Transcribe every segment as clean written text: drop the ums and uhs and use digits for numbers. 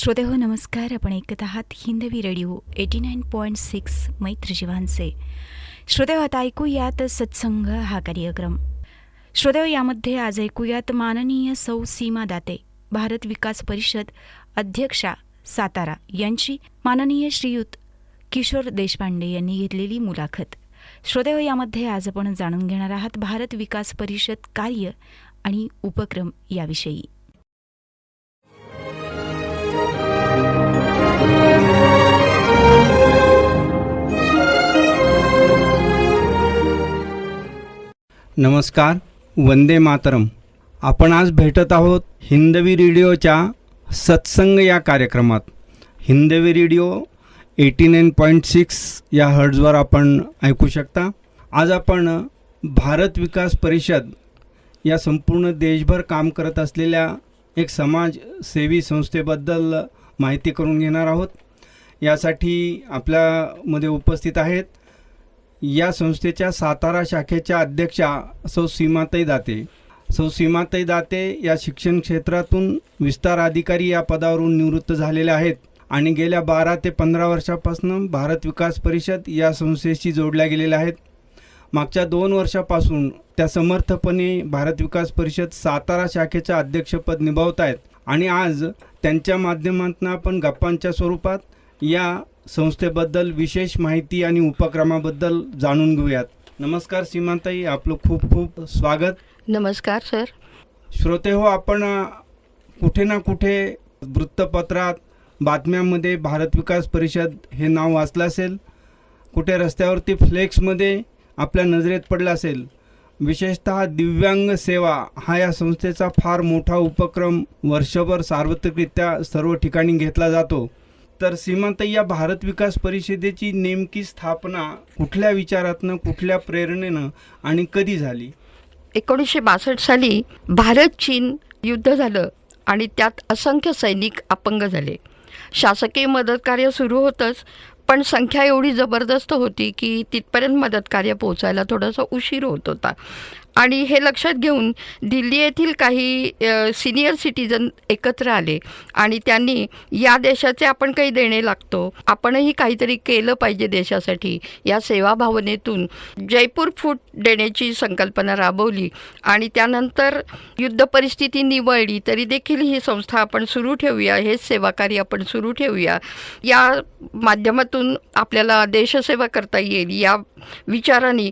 श्रोतेहो नमस्कार. आपण ऐकत आहात हिंदवी रेडिओ 89.6 मैत्र जीवांचे. श्रोतेहो, आता ऐकूयात सत्संग हा कार्यक्रम. श्रोतेहो, यामध्ये आज ऐकूयात माननीय सौ सीमा दाते, भारत विकास परिषद अध्यक्षा सातारा यांची माननीय श्रीयुत किशोर देशपांडे यांनी घेतलेली मुलाखत. श्रोतेहो, यामध्ये आज आपण जाणून घेणार आहात भारत विकास परिषद कार्य आणि उपक्रम याविषयी. नमस्कार, वंदे मातरम. आपण आज भेटत आहोत हिंदवी रेडिओच्या सत्संग या कार्यक्रमात. हिंदवी रेडिओ 89.6 या हर्ट्झवर आपण ऐकू शकता. आज आपण भारत विकास परिषद या संपूर्ण देशभर काम करत असलेल्या एक समाजसेवी संस्थेबद्दल माहिती करून घेणार आहोत. यासाठी आपल्यामध्ये उपस्थित आहेत या संस्थेच्या सातारा शाखेच्या अध्यक्षा सौ सीमाताई दाते. सौ सीमाताई दाते या शिक्षण क्षेत्रातून विस्तार अधिकारी या पदावरून निवृत्त झालेल्या आहेत आणि गेल्या 12 ते 15 वर्षापासून भारत विकास परिषद या संस्थेशी जोडल्या गेलेल्या आहेत. मागच्या 2 वर्षापासून त्या समर्थपणे भारत विकास परिषद सातारा शाखेचं अध्यक्षपद निभावत आहेत आणि आज त्यांच्या माध्यमातून आपण गप्पांच्या स्वरूपात या संस्थेबद्दल विशेष माहिती आणि उपक्रमाबद्दल जाणून घेऊयात. नमस्कार सीमाताई, आपलं खूप खूप स्वागत. नमस्कार सर. श्रोतेहो, आपण कुठे ना कुठे वृत्तपत्रात बातम्यांमध्ये भारत विकास परिषद हे नाव वाचलं असेल, कुठे रस्त्यावरती फ्लेक्समध्ये आपल्या नजरेत पडला असेल. विशेषतः दिव्यांग सेवा हा या संस्थेचा फार मोठा उपक्रम वर्षभर सार्वत्रिकरित्या सर्व ठिकाणी घेतला जातो. तर सीमाताई, या भारत विकास परिषदेची नेमकी स्थापना कुठल्या विचारातनं, कुठल्या प्रेरणेनं आणि कधी झाली? 1962 साली भारत चीन युद्ध झालं आणि त्यात असंख्य सैनिक अपंग झाले. शासकीय मदत कार्य सुरू होतंच, पण संख्या एवढी जबरदस्त होती की तिथपर्यंत मदत कार्य पोहोचायला थोडासा उशीर होत होता. आणि हे लक्षात घेऊन दिल्ली येथील काही सिनियर सिटीजन एकत्र आले आणि त्यांनी या देशाचे आपण काही देणे लागतो, आपणही काहीतरी केलं पाहिजे देशासाठी, या सेवाभावनेतून जयपूर फूट देण्याची संकल्पना राबवली. आणि त्यानंतर युद्ध परिस्थिती निवळली तरी देखील ही संस्था आपण सुरू ठेवूया, हेच सेवाकार्य आपण सुरू ठेवूया, या माध्यमातून आपल्याला देशसेवा करता येईल या विचाराने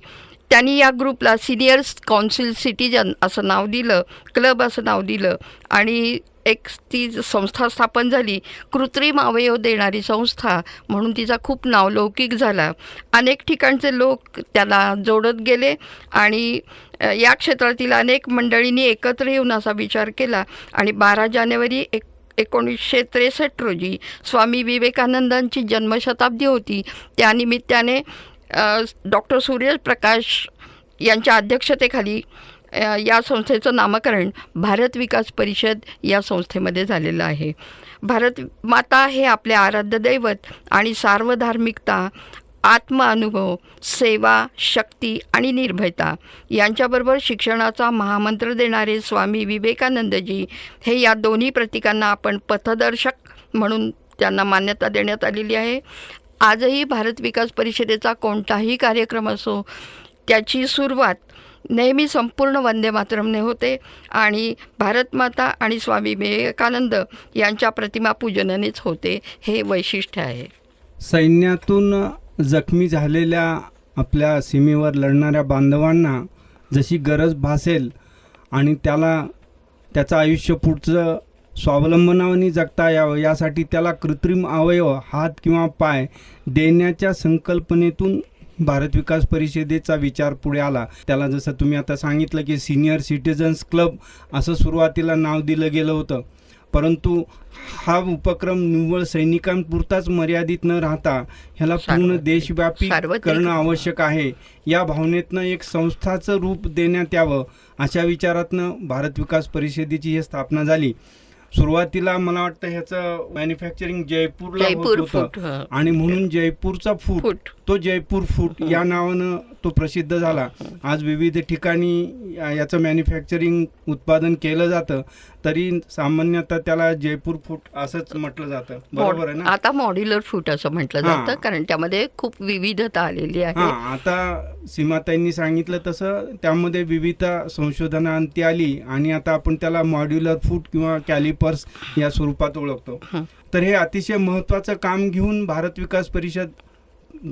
त्यांनी या ग्रुपला सिनियर्स काउन्सिल सिटीजन असं नाव दिलं, क्लब असं नाव दिलं आणि एक ती संस्था स्थापन झाली. कृत्रिम अवयव देणारी संस्था म्हणून तिचा खूप नावलौकिक झाला. अनेक ठिकाणचे लोक त्याला जोडत गेले आणि या क्षेत्रातील अनेक मंडळींनी एकत्र येऊन असा विचार केला आणि 12 जानेवारी 1963 रोजी स्वामी विवेकानंदांची जन्मशताब्दी होती. त्यानिमित्ताने डॉक्टर सूर्यप्रकाश यांच्या अध्यक्षतेखाली या संस्थेचं नामकरण भारत विकास परिषद या संस्थेमध्ये झालेलं आहे. भारत माता हे आपले आराध्य दैवत आणि सार्वधार्मिकता, आत्मअनुभव, सेवा, शक्ती आणि निर्भयता यांच्याबरोबर शिक्षणाचा महामंत्र देणारे स्वामी विवेकानंदजी हे या दोन्ही प्रतीकांना आपण पथदर्शक म्हणून त्यांना मान्यता देण्यात आलेली आहे. आजही भारत विकास परिषदेचा कोणताही कार्यक्रम असो त्याची सुरुवात नेहमी संपूर्ण वंदे मातरमने होते आणि भारत माता आणि स्वामी विवेकानंद यांच्या प्रतिमा पूजनानेच होते, हे वैशिष्ट्य आहे. सैन्यातून जखमी झालेल्या आपल्या सीमेवर लढणाऱ्या बांधवांना जशी गरज भासेल आणि त्याचं आयुष्य पुढचं स्वावलंबनाने जगता यावं यासाठी त्याला कृत्रिम अवयव, हात किंवा पाय देण्याच्या संकल्पनेतून भारत विकास परिषदेचा विचार पुढे आला. त्याला जसं तुम्ही आता सांगितलं की सिनियर सिटीजन्स क्लब असं सुरुवातीला नाव दिलं गेलं होतं, परंतु हा उपक्रम निव्वळ सैनिकांपुरताच मर्यादित न राहता ह्याला पूर्ण देशव्यापी करणं आवश्यक आहे. या भावनेतनं एक संस्थाचं रूप देण्यात यावं अशा विचारातनं भारत विकास परिषदेची ही स्थापना झाली. सुरुवातीला मला वाटतं ह्याचं मॅन्युफॅक्चरिंग जयपूरला होत जयपूर होतं फूट, हं. आणि म्हणून जयपूरचा फूट फूट. तो जयपूर फूट या नावानं तो प्रसिद्ध झाला. आज विविध ठिकाणी याचं मॅन्युफॅक्चरिंग उत्पादन केलं जातं, तरी सामान्यतः त्याला जयपूर फूट असंच म्हटलं जातं. बरोबर आहे ना? आता मॉड्युलर फूट असं म्हटलं हां. जातं, कारण त्यामध्ये खूप विविधता आलेली आहे. हां, आता सीमाताईंनी सांगितलं तसं त्यामध्ये विविध संशोधनांती आली आणि आता आपण त्याला मॉड्युलर फूट किंवा कॅलिपर्स या स्वरूपात ओळखतो. हं. तर हे अतिशय महत्त्वाचं काम घेऊन भारत विकास परिषद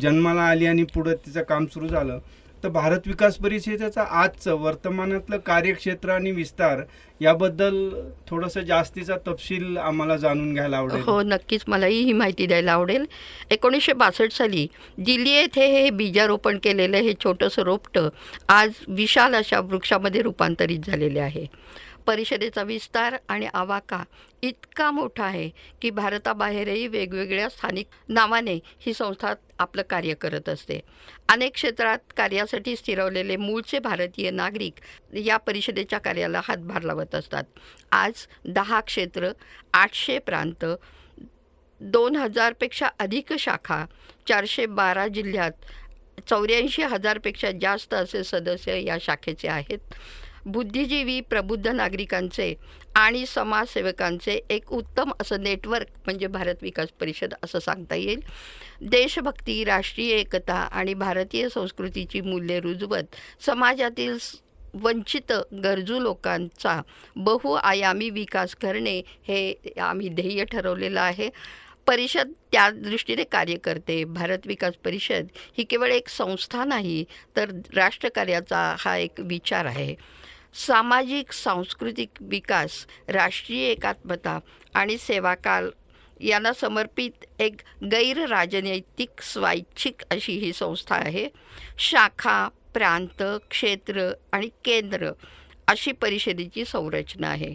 जन्माला आली आणि पुढं तिचं काम सुरू झालं. तर भारत विकास परिषदेचं आजचं वर्तमानातलं कार्यक्षेत्र आणि विस्तार याबद्दल थोडंसं जास्तीचा तपशील आम्हाला जाणून घ्यायला आवडेल. हो, नक्कीच मलाही ही माहिती द्यायला आवडेल. 1962 साली दिल्ली येथे हे बीजारोपण केलेलं हे छोटंसं रोपटं आज विशाल अशा वृक्षामध्ये रूपांतरित झालेले आहे. परिषदेचा विस्तार आणि आवाका इतका मोठा आहे की भारताबाहेरही वेगवेगळ्या स्थानिक नावाने ही संस्था आपलं कार्य करत असते. अनेक क्षेत्रात कार्यासाठी स्थिरवलेले मूळचे भारतीय नागरिक या परिषदेच्या कार्याला हातभार लावत असतात. आज 10 क्षेत्र, 800 प्रांत, 2000पेक्षा अधिक शाखा, 412 जिल्ह्यात 84,000पेक्षा जास्त असे सदस्य या शाखेचे आहेत. बुद्धिजीवी, प्रबुद्ध नागरिकांचे आणि समाजसेवकांचे एक उत्तम असं नेटवर्क म्हणजे भारत विकास परिषद असं सांगता येईल. देशभक्ती, राष्ट्रीय एकता आणि भारतीय संस्कृतीची मूल्ये रुजवत समाजातील वंचित गरजू लोकांचा बहुआयामी विकास करणे हे आम्ही ध्येय ठरवलेलं आहे. परिषद त्या दृष्टीने कार्य करते. भारत विकास परिषद ही केवळ एक संस्था नाही, तर राष्ट्रकार्याचा हा एक विचार आहे. सामाजिक सांस्कृतिक विकास, राष्ट्रीय एकात्मता आणि सेवाकाल यांना समर्पित एक गैर राजनैतिक स्वैच्छिक अशी ही संस्था आहे. शाखा, प्रांत, क्षेत्र आणि केंद्र अशी परिषदेची संरचना आहे.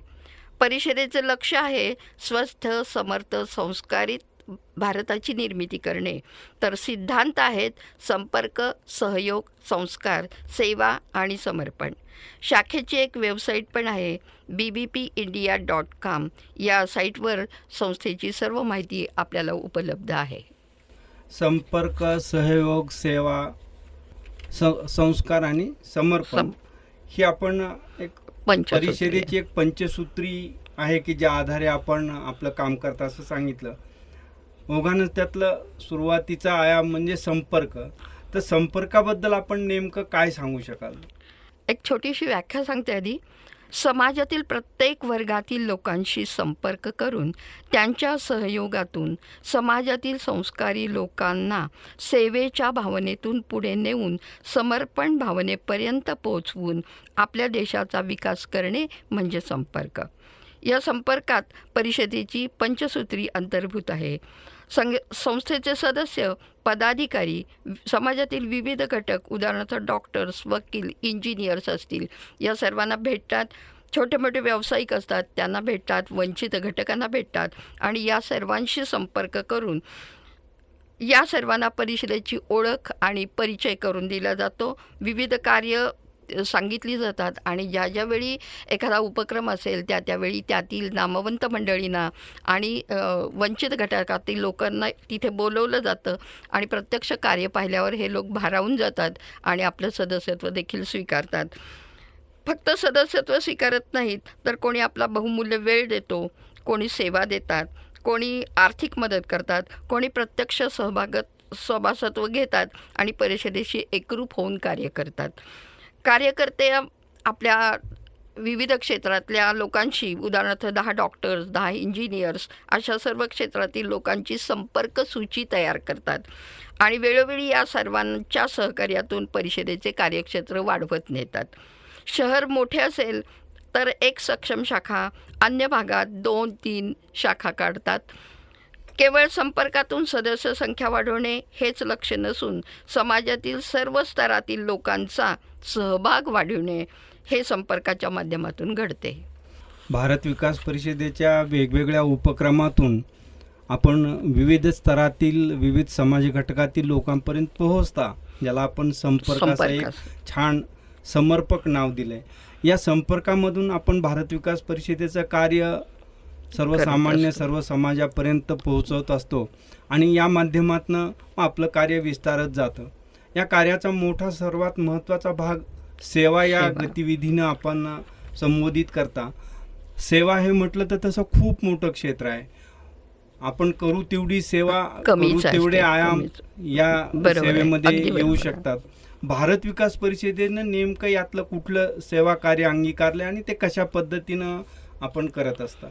परिषदेचं लक्ष आहे स्वस्थ, समर्थ, संस्कारित भारताची निर्मिती करणे. तर सिद्धांत आहेत संपर्क, सहयोग, संस्कार, सेवा आणि समर्पण. शाखेची एक वेबसाईट पण आहे, bbpindia.com. या साईटवर संस्थेची सर्व माहिती आपल्याला उपलब्ध आहे. संपर्क, सहयोग, सेवा, संस्कार आणि समर्पण ही आपण एक परिषदेची एक पंचसूत्री आहे की ज्या आधारे आपण आपलं काम करता असं सांगितलं. ओघानच त्यातलं सुरुवातीचा आयाम म्हणजे संपर्क. तर संपर्काबद्दल आपण नेमकं काय सांगू शकाल? एक छोटीशी व्याख्या सांगते आधी. समाजातील प्रत्येक वर्गातील लोकांशी संपर्क करून त्यांच्या सहयोगातून समाजातील संस्कारी लोकांना सेवेच्या भावनेतून पुढे नेऊन समर्पण भावनेपर्यंत पोचवून आपल्या देशाचा विकास करणे म्हणजे संपर्क. या संपर्कात परिषदेची पंचसूत्री अंतर्भूत आहे. संस्थेचे सदस्य, पदाधिकारी, समाजातील विविध घटक उदाहरणार्थ डॉक्टर्स, वकील, इंजिनियर्स असतील या सर्वांना भेटतात. छोटे मोठे व्यावसायिक असतात त्यांना भेटतात, वंचित घटकांना भेटतात आणि या सर्वांशी संपर्क करून या सर्वांना परिषदेची ओळख आणि परिचय करून दिला जातो. विविध कार्य सांगितली जातात आणि ज्या ज्यावेळी एखादा उपक्रम असेल त्यावेळी त्यातील नामवंत मंडळींना आणि वंचित घटकातील लोकांना तिथे बोलवलं जातं आणि प्रत्यक्ष कार्य पाहिल्यावर हे लोक भारावून जातात आणि आपलं सदस्यत्व देखील स्वीकारतात. फक्त सदस्यत्व स्वीकारत नाहीत तर कोणी आपला बहुमूल्य वेळ देतो, कोणी सेवा देतात, कोणी आर्थिक मदत करतात, कोणी प्रत्यक्ष सभासत्व घेतात आणि परिषदेशी एकरूप होऊन कार्य करतात. कार्यकर्ते आपल्या विविध क्षेत्रातल्या लोकांशी उदाहरणार्थ 10 डॉक्टर्स, 10 इंजिनियर्स अशा सर्व क्षेत्रातील लोकांची संपर्क सूची तयार करतात आणि वेळोवेळी या सर्वांच्या सहकार्यातून परिषदेचे कार्यक्षेत्र वाढवत नेतात. शहर मोठे असेल तर एक सक्षम शाखा, अन्य भागात 2-3 शाखा काढतात. केवळ संपर्कातून सदस्य संख्या वाढवणे हेच लक्ष नसून समाजातील सर्व स्तरातील लोकांचा सहभाग वाढवणे हे संपर्काच्या माध्यमातून घडते. भारत विकास परिषदेच्या वेगवेगळ्या उपक्रमातून आपण विविध स्तरातील विविध समाज घटकातील लोकांपर्यंत पोहोचता, ज्याला आपण संपर्काचं एक छान समर्पक नाव दिलंय. या संपर्कामधून आपण भारत विकास परिषदेचं कार्य सर्वसामान्य असतो. सर्व समाजापर्यंत पोहोचवत असतो आणि या माध्यमातून आपलं कार्य विस्तारत जातं. या कार्याचा मोठा सर्वात महत्त्वाचा भाग सेवा या सेवा. गतिविधीनं आपण संबोधित करता. सेवा हे म्हटलं तर तसं खूप मोठं क्षेत्र आहे. आपण करू तेवढी सेवा, कमीच करू असते, तेवढे आयाम कमीच. या बरोबर आहे, सेवेमध्ये अगदी बरोबर येऊ आहे. शकतात. भारत विकास परिषदेनं नेमकं यातलं कुठलं सेवा कार्य अंगीकारले आणि ते कशा पद्धतीनं आपण करत असता?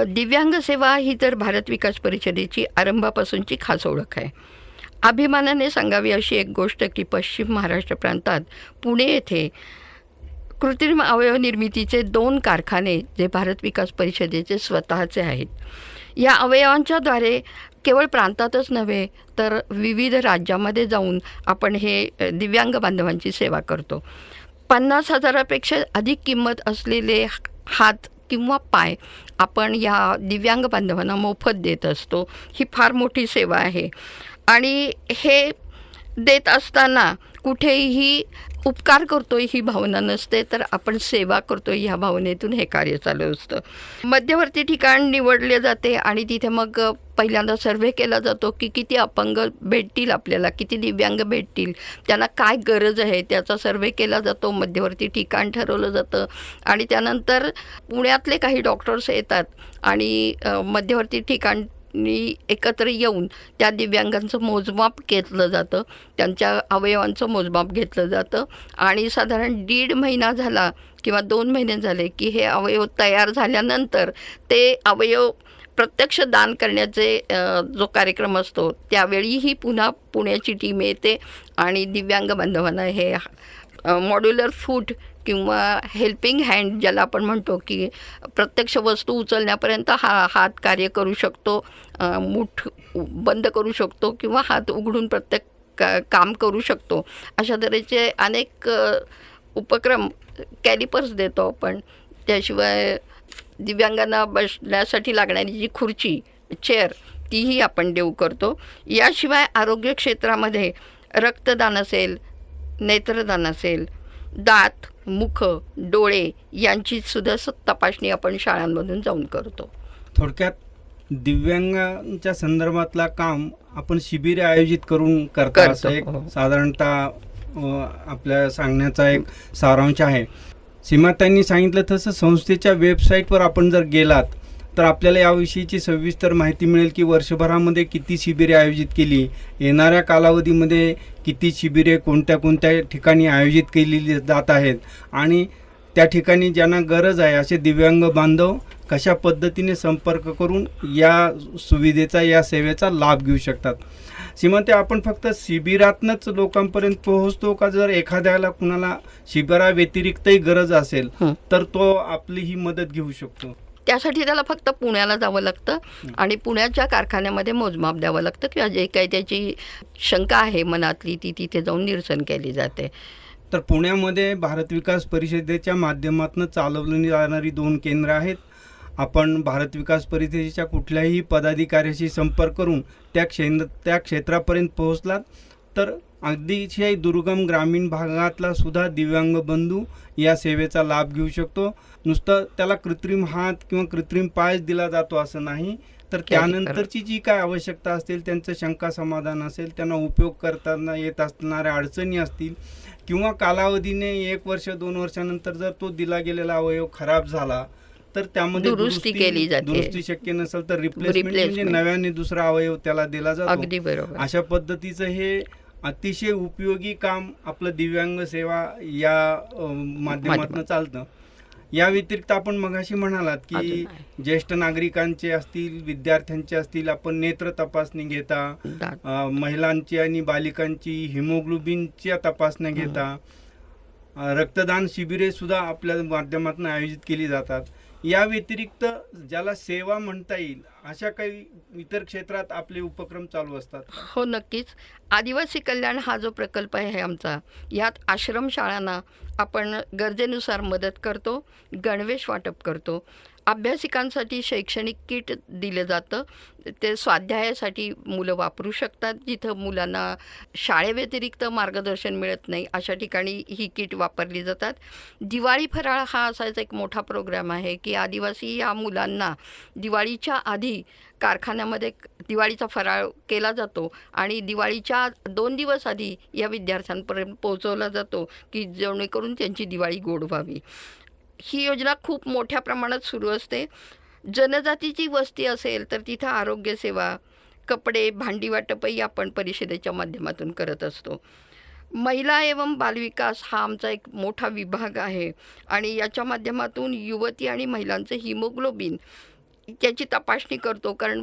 दिव्यांग सेवा ही तर भारत विकास परिषदेची आरंभापासूनची खास ओळख आहे. अभिमानाने सांगावी अशी एक गोष्ट की पश्चिम महाराष्ट्र प्रांतात पुणे येथे कृत्रिम अवयव निर्मितीचे 2 कारखाने जे भारत विकास परिषदेचे स्वतःचे आहेत. या अवयवांच्याद्वारे केवळ प्रांतातच नव्हे तर विविध राज्यामध्ये जाऊन आपण हे दिव्यांग बांधवांची सेवा करतो. 50,000पेक्षा अधिक किंमत असलेले हात किंवा पाय आपण या दिव्यांग बांधवांना मोफत देत असतो. ही फार मोठी सेवा आहे आणि हे देत असताना कुठेही उपकार करतोय ही भावना नसते, तर आपण सेवा करतोय ह्या भावनेतून हे कार्य चालू असतं. मध्यवर्ती ठिकाण निवडले जाते आणि तिथे मग पहिल्यांदा सर्व्हे केला जातो की किती अपंग भेटतील आपल्याला, किती दिव्यांग भेटतील, त्यांना काय गरज आहे त्याचा सर्व्हे केला जातो. मध्यवर्ती ठिकाण ठरवलं जातं आणि त्यानंतर पुण्यातले काही डॉक्टर्स येतात आणि मध्यवर्ती ठिकाण एकत्र येऊन त्या दिव्यांगांचं मोजमाप घेतलं जातं, त्यांच्या अवयवांचं मोजमाप घेतलं जातं आणि साधारण 1.5 महिना झाला किंवा 2 महिने झाले की हे अवयव तयार झाल्यानंतर ते अवयव प्रत्यक्ष दान करण्याचे जो कार्यक्रम असतो त्यावेळीही पुन्हा पुण्याची टीम येते आणि दिव्यांग बांधवांना हे मॉड्युलर फूट किंवा हेल्पिंग हँड ज्याला आपण म्हणतो की प्रत्यक्ष वस्तू उचलण्यापर्यंत हा हात कार्य करू शकतो, मूठ बंद करू शकतो किंवा हात उघडून प्रत्येक काम करू शकतो. अशा तऱ्हेचे अनेक उपक्रम कॅलिपर्स देतो आपण. त्याशिवाय दिव्यांगांना बसण्यासाठी लागणारी जी खुर्ची चेअर तीही आपण देऊ करतो. याशिवाय आरोग्य क्षेत्रामध्ये रक्तदान असेल, नेत्रदान असेल, दात, मुख, डोळे यांची सुद्धा तपासणी आपण शाळांमधून जाऊन करतो. थोडक्यात दिव्यांगांच्या संदर्भातला काम आपण शिबिरे आयोजित करून करता करतो, असं एक हो. साधारणतः आपल्या सांगण्याचा एक सारांश आहे. सीमाताईंनी सांगितलं तसं संस्थेच्या वेबसाईटवर आपण जर गेलात तर आपल्याला याविषयीची सविस्तर माहिती मिळेल की वर्षभरामध्ये किती शिबिरे आयोजित केली, येणाऱ्या कालावधीमध्ये किती शिबिरे कोणत्या कोणत्या ठिकाणी आयोजित केलेली जात आहेत आणि त्या ठिकाणी ज्यांना गरज आहे असे दिव्यांग बांधव कशा पद्धतीने संपर्क करून या सुविधेचा, या सेवेचा लाभ घेऊ शकतात. सीमाते, आपण फक्त शिबिरातनंच लोकांपर्यंत पोहोचतो का? जर एखाद्याला कुणाला शिबिराव्यतिरिक्तही गरज असेल तर तो आपली ही मदत घेऊ शकतो? त्यासाठी त्याला फक्त पुण्याला जावं लागतं आणि पुण्याच्या कारखान्यामध्ये मोजमाप द्यावं लागतं किंवा जे काही त्याची शंका आहे मनातली ती तिथे जाऊन निरसन केली जाते. तर पुण्यामध्ये भारत विकास परिषदेच्या माध्यमातून चालवली जाणारी 2 केंद्र आहेत. आपण भारत विकास परिषदेच्या कुठल्याही पदाधिकाऱ्याशी संपर्क करून त्या क्षेत्रापर्यंत पोहोचलात तर अगदीशय दुर्गम ग्रामीण भागातला सुद्धा दिव्यांग बंधू या सेवेचा लाभ घेऊ शकतो. नुसतं त्याला कृत्रिम हात किंवा कृत्रिम पाय दिला जातो असं नाही, तर त्यानंतरची जी काय आवश्यकता असतील, त्यांचं शंका समाधान असेल, त्यांना उपयोग करताना येत असणाऱ्या अडचणी असतील किंवा कालावधीने 1 वर्ष 2 वर्षानंतर जर तो दिला गेलेला अवयव खराब झाला तर त्यामध्ये दुरुस्ती केली जाते. दुरुस्ती शक्य नसेल तर रिप्लेसमेंट म्हणजे नव्याने दुसरा अवयव त्याला दिला जातो. अगदी बरोबर. अशा पद्धतीचं हे अतिशय उपयोगी काम आपलं दिव्यांग सेवा या माध्यमातून चालतं. या व्यतिरिक्त आपण मगाशी म्हणालात की ज्येष्ठ नागरिकांचे असतील, विद्यार्थ्यांचे असतील, आपण नेत्र तपासणी घेता, महिलांची आणि बालिकांची हिमोग्लोबिनच्या तपासण्या घेता, रक्तदान शिबिरे सुद्धा आपल्या माध्यमातून आयोजित केली जातात. या व्यतिरिक्त ज्याला सेवा म्हणता येईल अशा काही इतर क्षेत्रात आपले उपक्रम चालू असतात? हो, नक्कीच. आदिवासी कल्याण हा जो प्रकल्प आहे आमचा, यात आश्रमशाळांना आपण गरजेनुसार मदत करतो, गणवेश वाटप करतो. अभ्यासिकांसाठी शैक्षणिक किट दिलं जातं. ते स्वाध्यायासाठी मुलं वापरू शकतात. जिथं मुलांना शाळेव्यतिरिक्त मार्गदर्शन मिळत नाही अशा ठिकाणी ही किट वापरली जातात. दिवाळी फराळ हा असाच एक मोठा प्रोग्राम आहे की आदिवासी या मुलांना दिवाळीच्या आधी कारखान्यामध्ये दिवाळीचा फराळ केला जातो आणि दिवाळीच्या 2 दिवस आधी या विद्यार्थ्यांपर्यंत पोहोचवला जातो की जेणेकरून त्यांची दिवाळी गोड व्हावी. ही योजना खूप मोठ्या प्रमाणात सुरू असते. जनजातीची वस्ती असेल तर तिथं आरोग्यसेवा, कपडे, भांडी वाटपही आपण परिषदेच्या माध्यमातून करत असतो. महिला एवं बालविकास हा आमचा एक मोठा विभाग आहे आणि याच्या माध्यमातून युवती आणि महिलांचं हिमोग्लोबिन त्याची तपासणी करतो. कारण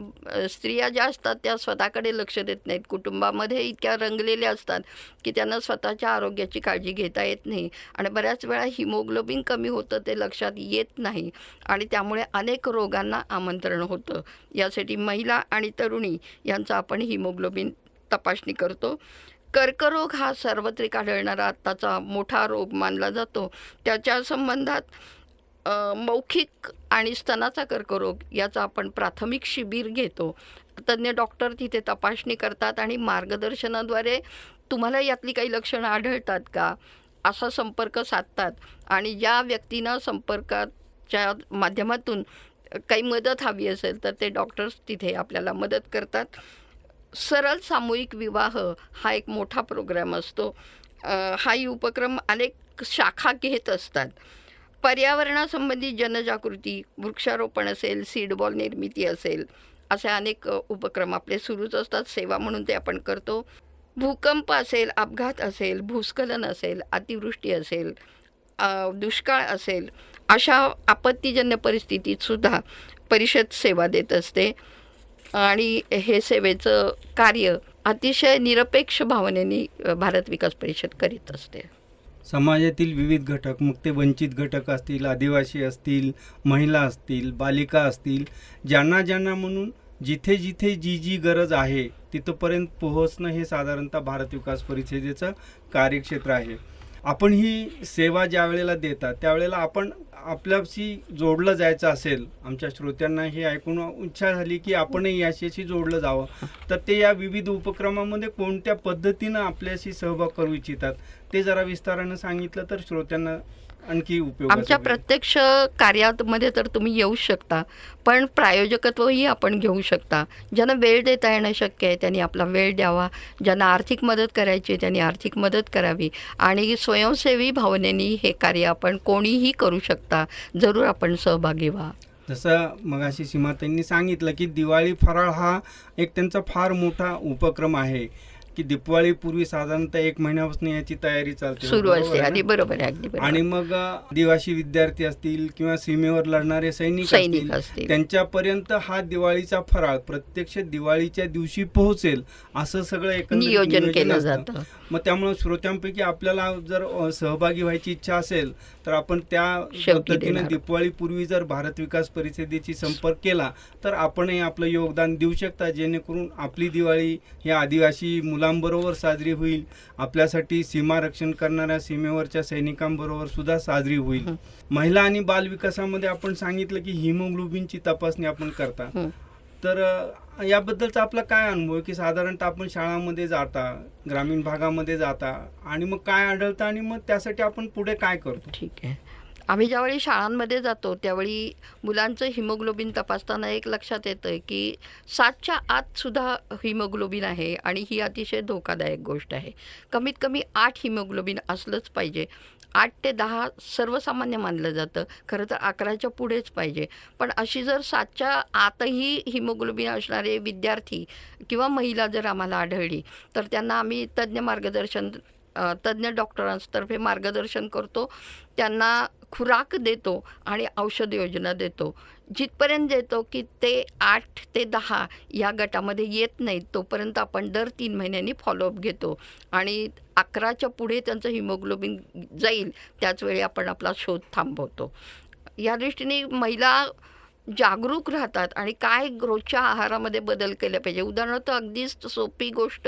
स्त्रिया ज्या असतात त्या स्वतःकडे लक्ष देत नाहीत. कुटुंबामध्ये इतक्या रंगलेल्या असतात की त्यांना स्वतःच्या आरोग्याची काळजी घेता येत नाही आणि बऱ्याच वेळा हिमोग्लोबिन कमी होतं ते लक्षात येत नाही आणि त्यामुळे अनेक रोगांना आमंत्रण होतं. यासाठी महिला आणि तरुणी यांचा आपण हिमोग्लोबिन तपासणी करतो. कर्करोग हा सार्वत्रिक आढळणारा आत्ताचा मोठा रोग मानला जातो. त्याच्या संबंधात मौखिक आणि स्तनाचा कर्करोग याचा आपण प्राथमिक शिबिर घेतो. तज्ज्ञ डॉक्टर तिथे तपासणी करतात आणि मार्गदर्शनाद्वारे तुम्हाला यातली काही लक्षणं आढळतात का असा संपर्क साधतात आणि ज्या व्यक्तींना संपर्काच्या माध्यमातून काही मदत हवी असेल तर ते डॉक्टर्स तिथे आपल्याला मदत करतात. सरळ सामूहिक विवाह हा एक मोठा प्रोग्राम असतो. हाही उपक्रम अनेक शाखा घेत असतात. पर्यावरणासंबंधी जनजागृती, वृक्षारोपण असेल, सीडबॉल निर्मिती असेल, असे अनेक उपक्रम आपले सुरूच असतात. सेवा म्हणून ते आपण करतो. भूकंप असेल, अपघात असेल, भूस्खलन असेल, अतिवृष्टी असेल, दुष्काळ असेल, अशा आपत्तीजन्य परिस्थितीतसुद्धा परिषद सेवा देत असते आणि हे सेवेचं कार्य अतिशय निरपेक्ष भावनेने भारत विकास परिषद करीत असते. समाजातील विविध घटक, मग ते वंचित घटक असतील, आदिवासी असतील, महिला असतील, बालिका असतील, ज्यांना ज्यांना म्हणून जिथे जिथे जी जी गरज आहे तिथंपर्यंत पोहोचणं हे साधारणतः भारत विकास परिषदेचं कार्यक्षेत्र आहे. आपण ही सेवा ज्या वेळेला देतात त्यावेळेला आपण आपल्याशी जोडलं जायचं असेल, आमच्या श्रोत्यांना हे ऐकून इच्छा झाली की आपणही याच्याशी जोडलं जावं, तर ते या विविध उपक्रमामध्ये कोणत्या पद्धतीनं आपल्याशी सहभाग करू इच्छितात ते जरा विस्तारानं सांगितलं तर श्रोत्यांना आणखी उपयोग. आमच्या प्रत्यक्ष कार्यामध्ये तर तुम्ही येऊ शकता, पण प्रायोजकत्वही आपण घेऊ शकता. ज्यांना वेळ देता येणं शक्य आहे त्यांनी आपला वेळ द्यावा. ज्यांना आर्थिक मदत करायची आहे त्यांनी आर्थिक मदत करावी आणि स्वयंसेवी भावनेने हे कार्य आपण कोणीही करू शकता. जरूर आपण सहभागी व्हा. जसं मगाशी सीमाताईंनी सांगितलं की दिवाळी फराळ हा एक त्यांचा फार मोठा उपक्रम आहे की दिवाळीपूर्वी साधारणतः 1 महिन्यापासून याची तयारी चालते, सुरू असते. आणि बरोबर आहे, अगदी बरोबर. आणि मग आदिवासी विद्यार्थी असतील किंवा सीमेवर लढणारे सैनिक असतील त्यांच्यापर्यंत हा दिवाळीचा फराळ प्रत्यक्ष दिवाळीच्या दिवशी पोहोचेल असं सगळं एकंदरीत नियोजन केलं असतं. जातं. मग त्यामुळे श्रोत्यांपैकी आपल्याला जर सहभागी व्हायची इच्छा असेल तर आपण त्या पद्धतीने दिवाळीपूर्वी जर भारत विकास परिषदेची संपर्क केला तर आपणही आपलं योगदान देऊ शकता, जेणेकरून आपली दिवाळी या आदिवासी मुलांबरोबर साजरी होईल, आपल्यासाठी सीमा रक्षण करणाऱ्या सीमेवरच्या सैनिकांबरोबर सुद्धा साजरी होईल. महिला आणि बाल विकासामध्ये आपण सांगितलं की हिमोग्लोबिनची तपासणी आपण करता, तर याबद्दलचा आपला काय अनुभव आहे की साधारणतः आपण शाळांमध्ये जाता, ग्रामीण भागामध्ये जाता आणि मग काय आढळतं आणि मग त्यासाठी आपण पुढे काय करतो? ठीक आहे. आम्ही ज्यावेळी शाळांमध्ये जातो त्यावेळी मुलांचं हिमोग्लोबिन तपासताना एक लक्षात येतं की 7च्या आतसुद्धा हिमोग्लोबिन आहे आणि ही अतिशय धोकादायक गोष्ट आहे. कमीत कमी 8 हिमोग्लोबिन असलंच पाहिजे. 8 ते 10 सर्वसामान्य मानलं जातं. खरं तर 11च्या पुढेच पाहिजे. पण अशी जर 7च्या आतही हिमोग्लोबिन असणारे विद्यार्थी किंवा महिला जर आम्हाला आढळली तर त्यांना आम्ही तज्ज्ञ डॉक्टरांतर्फे मार्गदर्शन करतो. त्यांना खुराक देतो आणि औषध योजना देतो. जिथपर्यंत देतो की ते 8 ते 10 या गटामध्ये येत नाहीत तोपर्यंत आपण दर 3 महिन्यांनी फॉलोअप घेतो आणि 11च्या पुढे त्यांचं हिमोग्लोबिन जाईल त्याच वेळी आपण आपला शोध थांबवतो. या दृष्टीने महिला जागरूक राहतात आणि काय रोजच्या आहारामध्ये बदल केले पाहिजे. उदाहरणार्थ अगदीच सोपी गोष्ट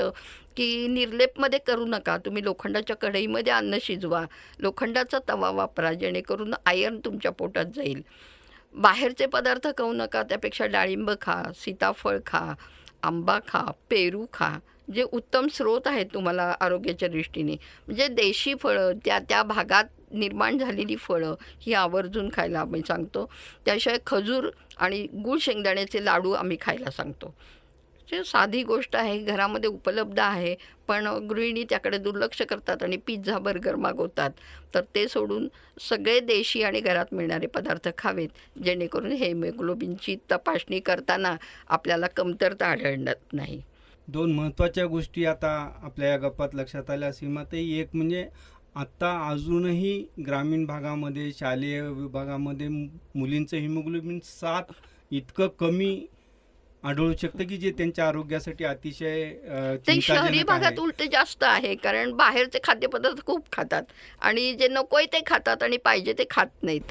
की निर्लेपमध्ये करू नका. तुम्ही लोखंडाच्या कढईमध्ये अन्न शिजवा, लोखंडाचा तवा वापरा, जेणेकरून आयर्न तुमच्या पोटात जाईल. बाहेरचे पदार्थ खाऊ नका, त्यापेक्षा डाळिंब खा, सीताफळ खा, आंबा खा, पेरू खा, जे उत्तम स्रोत आहेत तुम्हाला आरोग्याच्या दृष्टीने. म्हणजे देशी फळं, त्या त्या भागात निर्माण झालेली फळं ही आवर्जून खायला आम्ही सांगतो. त्याशिवाय खजूर आणि गूळ शेंगदाण्याचे लाडू आम्ही खायला सांगतो. जे साधी गोष्ट आहे, घरामध्ये उपलब्ध आहे, पण गृहिणी त्याकडे दुर्लक्ष करतात आणि पिझ्झा बर्गर मागवतात. तर ते सोडून सगळे देशी आणि घरात मिळणारे पदार्थ खावेत, जेणेकरून हेमोग्लोबिनची तपासणी करताना आपल्याला कमतरता आढळणार नाही. दोन महत्त्वाच्या गोष्टी आता आपल्या या गप्पात लक्षात आल्या सीमाताई. एक म्हणजे आत्ता अजूनही ग्रामीण भागामध्ये शालेय विभागामध्ये मुलींचं हिमोग्लोबिन 7 इतकं कमी आढळू शकतं की जे त्यांच्या आरोग्यासाठी अतिशय ते शहरी चिंताजनक भागात आहे. उलट जास्त आहे, कारण बाहेरचे खाद्यपदार्थ खूप खातात आणि जे नकोय ते खातात आणि पाहिजे ते खात नाहीत.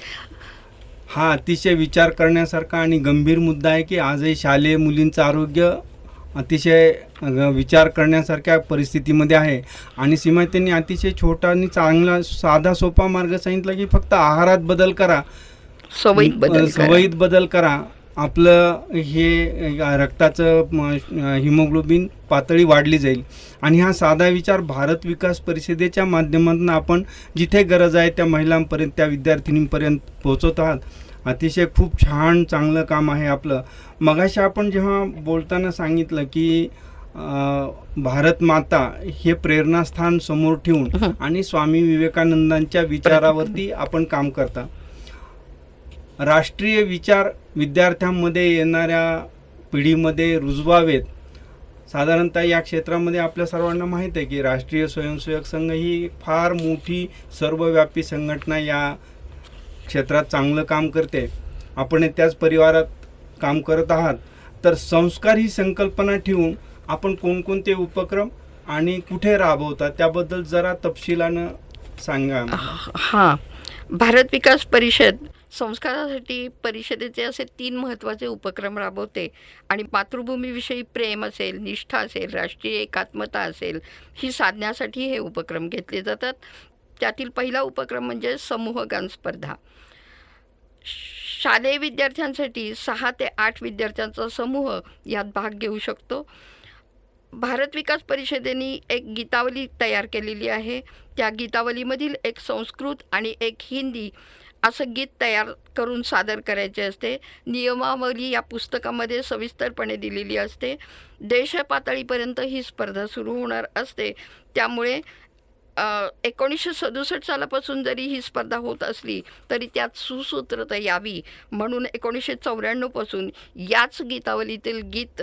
हा अतिशय विचार करण्यासारखा आणि गंभीर मुद्दा आहे की आजही शालेय मुलींचं आरोग्य अतिशय विचार करण्यासारख्या परिस्थितीमध्ये आहे. आणि सीमाताईंनी अतिशय छोटा आणि चांगला साधा सोपा मार्ग सांगितला की फक्त आहारात बदल करा, सवयीत बदल करा, आपलं हे रक्ताचं हिमोग्लोबिन पातळी वाढली जाईल. आणि हा साधा विचार भारत विकास परिषदेच्या माध्यमातून आपण जिथे गरज आहे त्या महिलांपर्यंत, त्या विद्यार्थिनींपर्यंत पोहोचवत आहात. अतिशय खूप छान चांगलं काम आहे आपलं. मगाशी आपण जेव्हा बोलताना सांगितलं की भारत माता हे प्रेरणास्थान समोर ठेवून आणि स्वामी विवेकानंदांच्या विचारावरती आपण काम करता. राष्ट्रीय विचार विद्यार्थ्यांमध्ये येणाऱ्या पिढीमध्ये रुजवावेत. साधारणतः या क्षेत्रामध्ये आपल्या सर्वांना माहीत आहे की राष्ट्रीय स्वयंसेवक संघ ही फार मोठी सर्वव्यापी संघटना या क्षेत्रात चांगलं काम करते. आपण त्याच परिवारात काम करत आहात. तर संस्कार ही संकल्पना ठेवून आपण कोणकोणते उपक्रम आणि कुठे राबवतात त्याबद्दल जरा तपशिलानं सांगा. हां, भारत विकास परिषद संस्कारासाठी परिषदेचे असे 3 महत्त्वाचे उपक्रम राबवते आणि मातृभूमीविषयी प्रेम असेल, निष्ठा असेल, राष्ट्रीय एकात्मता असेल, ही साधण्यासाठी हे उपक्रम घेतले जातात. त्यातील पहिला उपक्रम म्हणजे समूहगान स्पर्धा. शालेय विद्यार्थ्यांसाठी 6 ते 8 विद्यार्थ्यांचा समूह यात भाग घेऊ शकतो. भारत विकास परिषदेने एक गीतावली तयार केलेली आहे. त्या गीतावलीमधील एक संस्कृत आणि एक हिंदी असं गीत तयार करून सादर करायचे असते. नियमावली या पुस्तकामध्ये सविस्तरपणे दिलेली असते. देशपातळीपर्यंत ही स्पर्धा सुरू होणार असते. त्यामुळे 1967 सालापासून जरी ही स्पर्धा होत असली तरी त्यात सुसूत्रता यावी म्हणून 1994 पासून याच गीतावलीतील गीत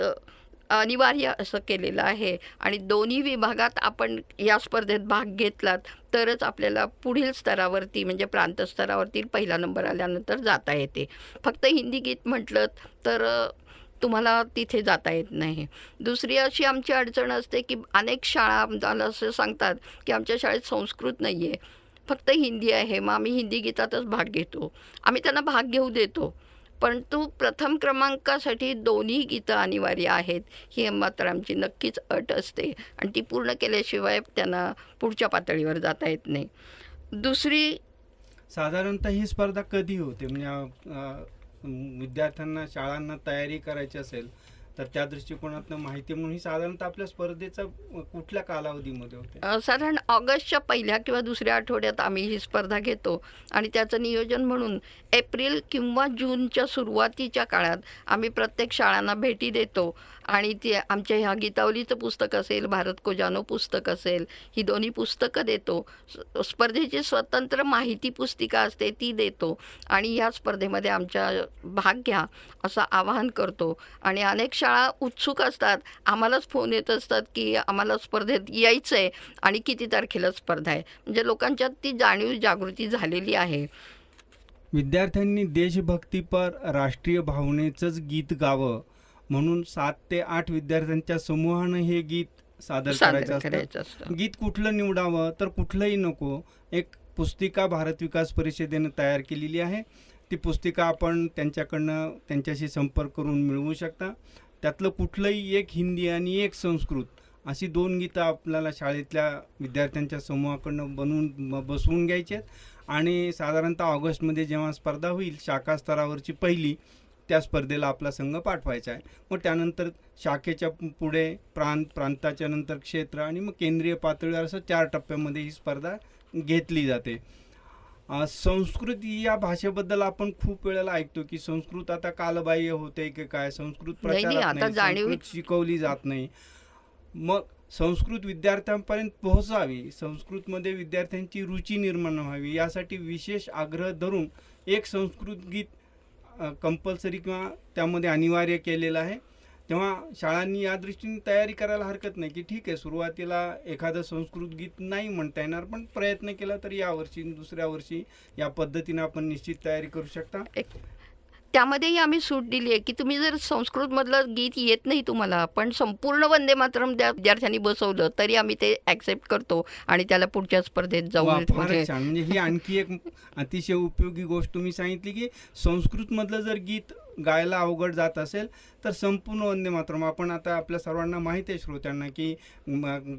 अनिवार्य असं केलेलं आहे. आणि दोन्ही विभागात आपण या स्पर्धेत भाग घेतलात तरच आपल्याला पुढील स्तरावरती म्हणजे प्रांत स्तरावरती पहिला नंबर आल्यानंतर जाता येते. फक्त हिंदी गीत म्हटलं तर तुम्हाला तिथे जाता येत नाही. दुसरी अशी आमची अडचण असते की अनेक शाळा आम्हाला असं सांगतात की आमच्या शाळेत संस्कृत नाही आहे, फक्त हिंदी आहे, मग आम्ही हिंदी गीतातच भाग घेतो. आम्ही त्यांना भाग घेऊ देतो, परंतु प्रथम क्रमांकासाठी दोन्ही गीतं अनिवार्य आहेत ही मात्र आमची नक्कीच अट असते आणि ती पूर्ण केल्याशिवाय त्यांना पुढच्या पातळीवर जाता येत नाही. दुसरी साधारणतः ही स्पर्धा कधी होते? म्हणजे विद्यार्थ्यांना शाळांना तयारी करायची असेल तर त्या दृष्टिकोनातून माहिती म्हणून ही साधारणतः आपल्या स्पर्धेचा कुठल्या कालावधीमध्ये होते? साधारण ऑगस्टच्या पहिल्या किंवा दुसऱ्या आठवड्यात आम्ही ही स्पर्धा घेतो आणि त्याचं नियोजन म्हणून एप्रिल किंवा जूनच्या सुरुवातीच्या काळात आम्ही प्रत्येक शाळांना भेटी देतो आणि ती आमच्या ह्या गीतावलीचं पुस्तक असेल, भारत को जानो पुस्तक असेल, ही दोन्ही पुस्तकं देतो. स्पर्धेची स्वतंत्र माहिती पुस्तिका असते ती देतो आणि ह्या स्पर्धेमध्ये आमच्या भाग घ्या असं आवाहन करतो. आणि अनेक शाळा उत्सुक असतात, आम्हालाच फोन येत असतात की आम्हाला स्पर्धेत यायचं आहे आणि किती तारखेला स्पर्धा आहे. म्हणजे लोकांच्यात ती जाणीव जागृती झालेली आहे. विद्यार्थ्यांनी देशभक्तीपर राष्ट्रीय भावनेचंच गीत गावं म्हणून 7 ते 8 विद्यार्थ्यांच्या समूहानं हे गीत सादर करायचं असतं. गीत कुठलं निवडावं तर कुठलंही नको, एक पुस्तिका भारत विकास परिषदेनं तयार केलेली आहे. ती पुस्तिका आपण त्यांच्याशी संपर्क करून मिळवू शकता. त्यातलं कुठलंही एक हिंदी आणि एक संस्कृत अशी 2 गीतं आपल्याला शाळेतल्या विद्यार्थ्यांच्या समूहाकडनं बसवून घ्यायची आहेत आणि साधारणतः ऑगस्टमध्ये जेव्हा स्पर्धा होईल शाखा स्तरावरची पहिली, त्या स्पर्धेला आपला संघ पाठवायचा आहे. मग त्यानंतर शाखेच्या पुढे प्रांताच्या नंतर क्षेत्र आणि मग केंद्रीय पातळीवर असं 4 टप्प्यामध्ये ही स्पर्धा घेतली जाते. संस्कृत या भाषेबद्दल आपण खूप वेळेला ऐकतो की संस्कृत आता कालबाह्य होते की काय, संस्कृत नाही, प्रचारात आता नाही, जाणीव संस्कृत शिकवली जात नाही. मग संस्कृत विद्यार्थ्यांपर्यंत पोहोचावी, संस्कृतमध्ये विद्यार्थ्यांची रुची निर्माण व्हावी यासाठी विशेष आग्रह धरून एक संस्कृत गीत कंपल्सरी किंवा त्यामध्ये अनिवार्य केलेलं आहे. तेव्हा शाळांनी या दृष्टीने तयारी करायला हरकत नाही की ठीक आहे, सुरुवातीला एखादं संस्कृत गीत नाही म्हणता येणार, पण प्रयत्न केला तर यावर्षी दुसऱ्या वर्षी या पद्धतीने आपण निश्चित तयारी करू शकता. त्यामध्येही आम्ही सूट दिली आहे की तुम्ही जर संस्कृतमधलं गीत येत नाही तुम्हाला, पण संपूर्ण वंदे मातरम त्या विद्यार्थ्यांनी बसवलं तरी आम्ही ते ॲक्सेप्ट करतो आणि त्याला पुढच्या स्पर्धेत वा, जाऊन फारच छान. म्हणजे ही आणखी एक अतिशय उपयोगी गोष्ट तुम्ही सांगितली की संस्कृतमधलं जर गीत गायला अवघड जात असेल तर संपूर्ण वंदे मातरम, आपण आता आपल्या सर्वांना माहिती आहे श्रोत्यांना की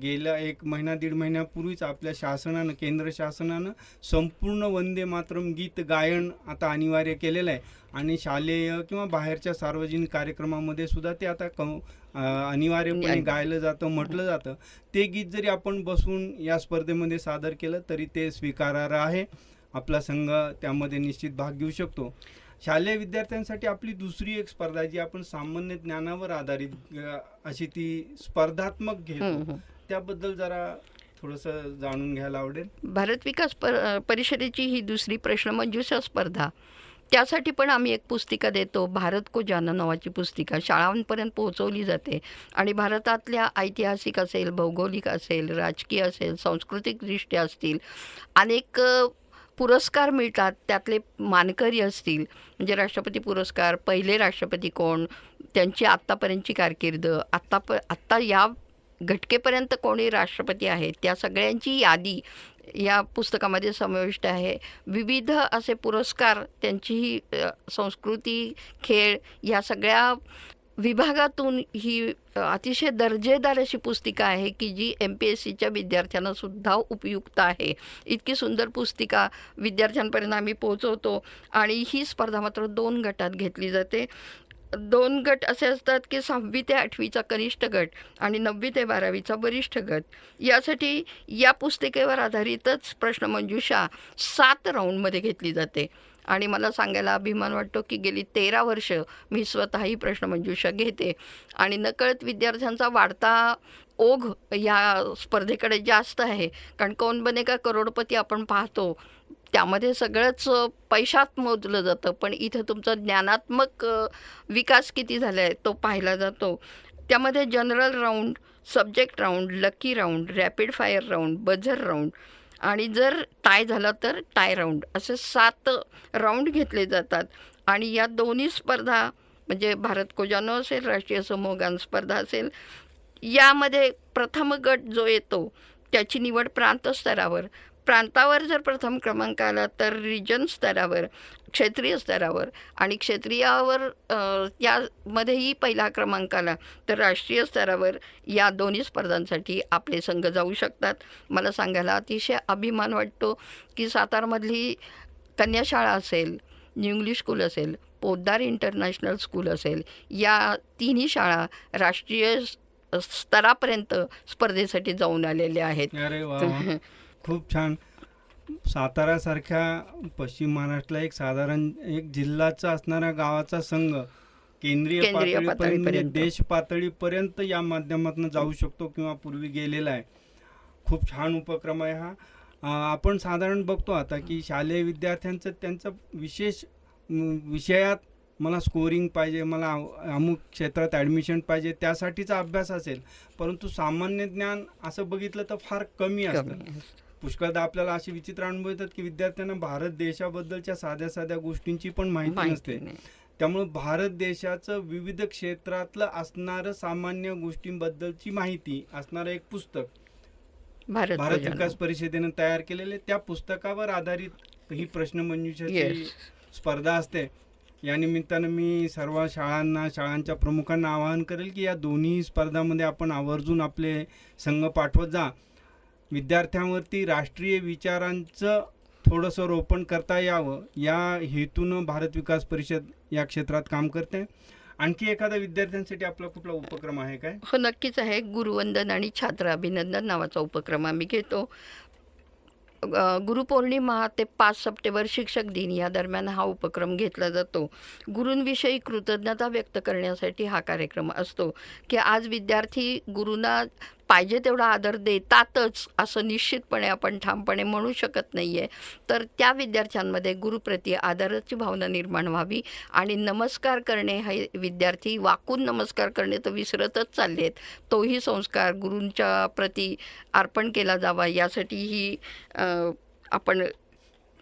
गेल्या 1 महिना 1.5 महिन्यापूर्वीच आपल्या शासनानं, केंद्र शासनानं संपूर्ण वंदे मातरम गीत गायन आता अनिवार्य केलेलं आहे आणि शालेय किंवा बाहेरच्या सार्वजनिक कार्यक्रमामध्ये सुद्धा ते आता अनिवार्यपणे गायलं जातं, म्हटलं जातं. ते गीत जरी आपण बसवून या स्पर्धेमध्ये सादर केलं तरी ते स्वीकारार्ह आहे. आपला संघ त्यामध्ये निश्चित भाग घेऊ शकतो. शालेय विद्यार्थ्यांसाठी आपली दुसरी एक स्पर्धा जी आपण सामान्य ज्ञानावर आधारित अशी ती स्पर्धात्मक घेतो, त्याबद्दल जरा थोडंसं जाणून घ्यायला आवडेल. भारत विकास परिषदेची ही दुसरी प्रश्नमंजुषा स्पर्धा, त्यासाठी पण आम्ही एक पुस्तिका देतो. भारत को जाना नावाची पुस्तिका शाळांपर्यंत पोहोचवली जाते आणि भारतातल्या ऐतिहासिक असेल, भौगोलिक असेल, राजकीय असेल, सांस्कृतिकदृष्ट्या असतील अनेक पुरस्कार मिळतात. त्यातले मानकरी असतील, म्हणजे राष्ट्रपती पुरस्कार, पहिले राष्ट्रपती कोण, त्यांची आत्तापर्यंतची कारकीर्द, आत्ता या घटकेपर्यंत कोणी राष्ट्रपती आहेत, त्या सगळ्यांची यादी या पुस्तकामध्ये समाविष्ट आहे. विविध असे पुरस्कार, त्यांचीही संस्कृती, खेळ या सगळ्या विभागातून ही अतिशय दर्जेदार अशी पुस्तिका आहे की जी MPSCच्या विद्यार्थ्यांना सुद्धा उपयुक्त आहे. इतकी सुंदर पुस्तिका विद्यार्थ्यांपर्यंत आम्ही पोहोचवतो आणि ही स्पर्धा मात्र 2 गटात घेतली जाते. 2 गट असे असतात की 6वी ते 8वीचा कनिष्ठ गट आणि 9वी ते 12वीचा वरिष्ठ गट. यासाठी या पुस्तिकेवर आधारितच प्रश्नमंजुषा 7 राऊंडमध्ये घेतली जाते आणि मला सांगायला अभिमान वाटतो की गेली 13 वर्ष मी स्वतः ही प्रश्नमंजुषा घेते आणि नकळत विद्यार्थ्यांचा वाढता ओघ या स्पर्धेकडे जास्त आहे. कारण कौन बनेगा करोडपती आपण पाहतो, त्यामध्ये सगळंच पैशात मोजलं जातं, पण इथं तुमचा ज्ञानात्मक विकास किती झाला आहे तो पाहिला जातो. त्यामध्ये general round, subject round, lucky round, rapid fire round, buzzer round आणि जर टाय झाला तर टाय राऊंड, असे 7 राऊंड घेतले जातात. आणि या दोन्ही स्पर्धा म्हणजे भारत को जानो असेल, राष्ट्रीय समूहगान स्पर्धा असेल, यामध्ये प्रथम गट जो येतो त्याची निवड प्रांत स्तरावर, प्रांतावर जर प्रथम क्रमांक आला तर रिजन स्तरावर, क्षेत्रीय स्तरावर आणि क्षेत्रीयावर यामध्येही पहिला क्रमांक आला तर राष्ट्रीय स्तरावर या दोन्ही स्पर्धांसाठी आपले संघ जाऊ शकतात. मला सांगायला अतिशय अभिमान वाटतो की सातारमधली कन्याशाळा असेल, न्यू इंग्लिश स्कूल असेल, पोद्दार इंटरनॅशनल स्कूल असेल, या तिन्ही शाळा राष्ट्रीय स्तरापर्यंत स्पर्धेसाठी जाऊन आलेल्या आहेत. अरे वा, खूप छान. सातारासारख्या पश्चिम महाराष्ट्राला एक साधारण एक जिल्हाचा असणाऱ्या गावाचा संघ केंद्रीय पातळीपर्यंत, देश पातळीपर्यंत या माध्यमातून जाऊ शकतो किंवा पूर्वी गेलेला आहे. खूप छान उपक्रम आहे हा. आपण साधारण बघतो आता की शालेय विद्यार्थ्यांचं त्यांचं विशेष विषयात मला स्कोरिंग पाहिजे, मला अमुक क्षेत्रात ॲडमिशन पाहिजे, त्यासाठीचा अभ्यास असेल, परंतु सामान्य ज्ञान असं बघितलं तर फार कमी असतं. पुष्कळदा आपल्याला असे विचित्र अनुभव येतात की विद्यार्थ्यांना भारत देशाबद्दलच्या साध्या साध्या गोष्टींची पण माहिती नसते. त्यामुळे भारत देशाचं विविध क्षेत्रातलं असणारं सामान्य गोष्टींबद्दलची माहिती असणारं एक पुस्तक भारत विकास परिषदेनं तयार केलेले, त्या पुस्तकावर आधारित ही प्रश्नमंजुषाची स्पर्धा असते. या निमित्तानं मी सर्व शाळांच्या प्रमुखांना आवाहन करेल की या दोन्ही स्पर्धांमध्ये आपण आवर्जून आपले संघ पाठवत जा. विद्यार्थ्यांवरती राष्ट्रीय विचारांचं थोडंसं रोपण करता यावं या हेतूनं भारत विकास परिषद या क्षेत्रात काम करते. आणखी एखादा विद्यार्थ्यांसाठी आपला कुठला उपक्रम आहे काय? हो, नक्कीच आहे. गुरुवंदन आणि छात्र अभिनंदन नावाचा उपक्रम आम्ही घेतो. गुरुपौर्णिमा ते 5 सप्टेंबर शिक्षक दिन या दरम्यान हा उपक्रम घेतला जातो. गुरूंविषयी कृतज्ञता व्यक्त करण्यासाठी हा कार्यक्रम असतो की आज विद्यार्थी गुरूंना पाहिजे तेवढा आदर देतातच असं निश्चितपणे आपण ठामपणे म्हणू शकत नाही आहे. तर त्या विद्यार्थ्यांमध्ये गुरुप्रती आदराची भावना निर्माण व्हावी आणि नमस्कार करणे हे विद्यार्थी वाकून नमस्कार करणे तर विसरतच चालले आहेत. तोही संस्कार गुरूंच्या प्रती अर्पण केला जावा यासाठी ही आपण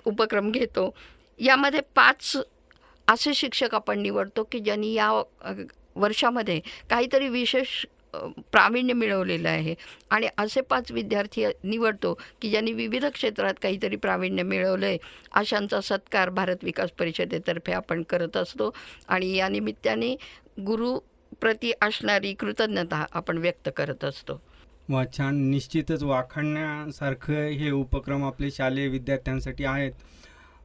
उपक्रम घेतो. यामध्ये 5 असे शिक्षक आपण निवडतो की ज्यांनी या वर्षामध्ये काहीतरी विशेष प्रावीण्य मिळवलेलं आहे आणि असे 5 विद्यार्थी निवडतो की ज्यांनी विविध क्षेत्रात काहीतरी प्रावीण्य मिळवलं आहे. अशांचा सत्कार भारत विकास परिषदेतर्फे आपण करत असतो आणि या निमित्ताने गुरुप्रती असणारी कृतज्ञता आपण व्यक्त करत असतो. वा, छान. निश्चितच वाखाणण्यासारखं हे उपक्रम आपले शालेय विद्यार्थ्यांसाठी आहेत.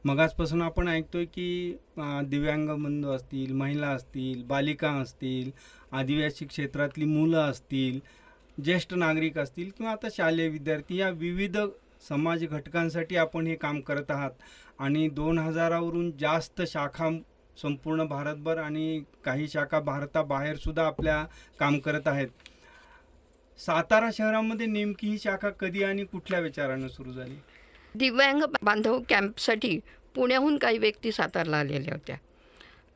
मगाचपासून आपण ऐकतोय की दिव्यांग बंधू असतील, महिला असतील, बालिका असतील, आदिवासी क्षेत्रातली मुलं असतील, ज्येष्ठ नागरिक असतील किंवा आता शालेय विद्यार्थी या विविध समाज घटकांसाठी आपण हे काम करत आहात आणि 2000वरून जास्त शाखा संपूर्ण भारतभर आणि काही शाखा भारताबाहेरसुद्धा आपल्या काम करत आहेत. सातारा शहरामध्ये नेमकी ही शाखा कधी आणि कुठल्या विचारानं सुरू झाली? दिव्यांग बांधव कॅम्पसाठी पुण्याहून काही व्यक्ती सातारला आलेल्या होत्या.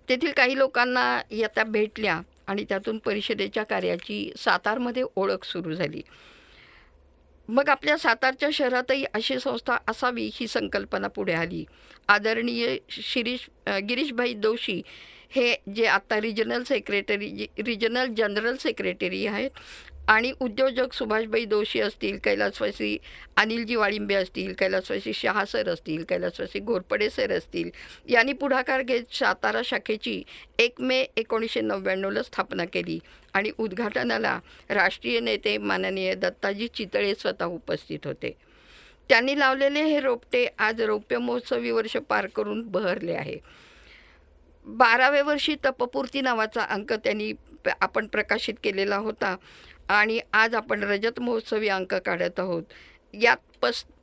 तेथील काही लोकांना त्या भेटल्या आणि त्यातून परिषदेच्या कार्याची सातारमध्ये ओळख सुरू झाली. मग आपल्या सातारच्या शहरातही अशी संस्था असावी ही संकल्पना पुढे आली. आदरणीय गिरीशभाई दोशी हे जे आता रिजनल जनरल सेक्रेटरी आहेत आणि उद्योजक सुभाषबाई दोशी असतील, कैलासवासी अनिलजी वाळिंबे असतील, कैलासवासी शहा सर असतील, कैलासवासी घोरपडे सर असतील, यांनी पुढाकार घेत सातारा शाखेची 1 मे 1999ला स्थापना केली आणि उद्घाटनाला राष्ट्रीय नेते माननीय दत्ताजी चितळे स्वतः उपस्थित होते. त्यांनी लावलेले हे रोपटे आज रौप्य महोत्सवी वर्ष पार करून बहरले आहे. 12व्या वर्षी तपपूर्ती नावाचा अंक त्यांनी आपण प्रकाशित केलेला होता आणि आज आपण रजत महोत्सवी अंक काढत आहोत. यात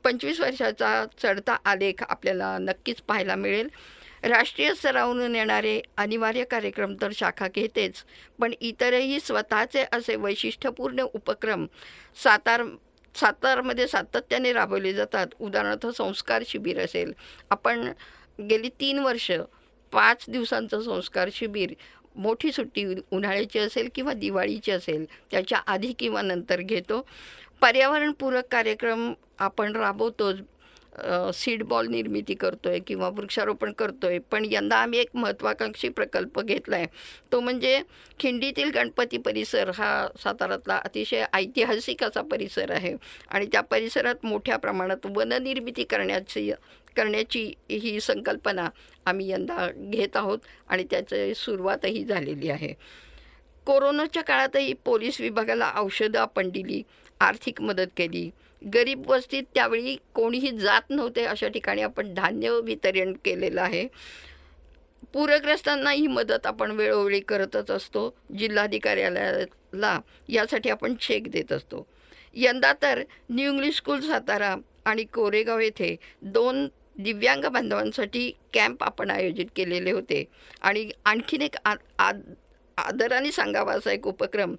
25 वर्षाचा चढता आलेख आपल्याला नक्कीच पाहायला मिळेल. राष्ट्रीय स्तरावरून येणारे अनिवार्य कार्यक्रम तर शाखा घेतेच, पण इतरही स्वतःचे असे वैशिष्ट्यपूर्ण उपक्रम सातारमध्ये सातत्याने राबवले जातात. उदाहरणार्थ संस्कार शिबिर असेल, आपण गेली 3 वर्ष 5 दिवसांचं संस्कार शिबिर, मोठी सुट्टी उन्हाळ्याची असेल किंवा दिवाळीची असेल त्याच्या आधी किंवा नंतर घेतो. पर्यावरणपूरक कार्यक्रम आपण राबवतोच, सीड बॉल निर्मिती करतो आहे किंवा वृक्षारोपण करतो आहे. पण यंदा आम्ही एक महत्त्वाकांक्षी प्रकल्प घेतला आहे, तो म्हणजे खिंडीतील गणपती परिसर हा साताऱ्यातला अतिशय ऐतिहासिक असा परिसर आहे आणि त्या परिसरात मोठ्या प्रमाणात वननिर्मिती करण्याची ही संकल्पना आम्ही यंदा घेत आहोत आणि त्याची सुरुवातही झालेली आहे. कोरोनाच्या काळातही पोलीस विभागाला औषधं आपण दिली, आर्थिक मदत केली. गरीब वस्तीत त्यावेळी कोणीही जात नव्हते अशा ठिकाणी आपण धान्य वितरण केलेलं आहे. पूरग्रस्तांना ही मदत आपण वेळोवेळी करतच असतो. जिल्हाधिकाऱ्याला यासाठी आपण चेक देत असतो. यंदा तर न्यू इंग्लिश स्कूल सातारा आणि कोरेगाव येथे 2 दिव्यांग बांधवांसाठी कॅम्प आपण आयोजित केलेले होते आणि आणखीन एक आदराने सांगावा असा एक उपक्रम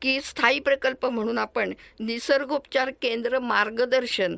की स्थायी प्रकल्प म्हणून आपण निसर्गोपचार केंद्र मार्गदर्शन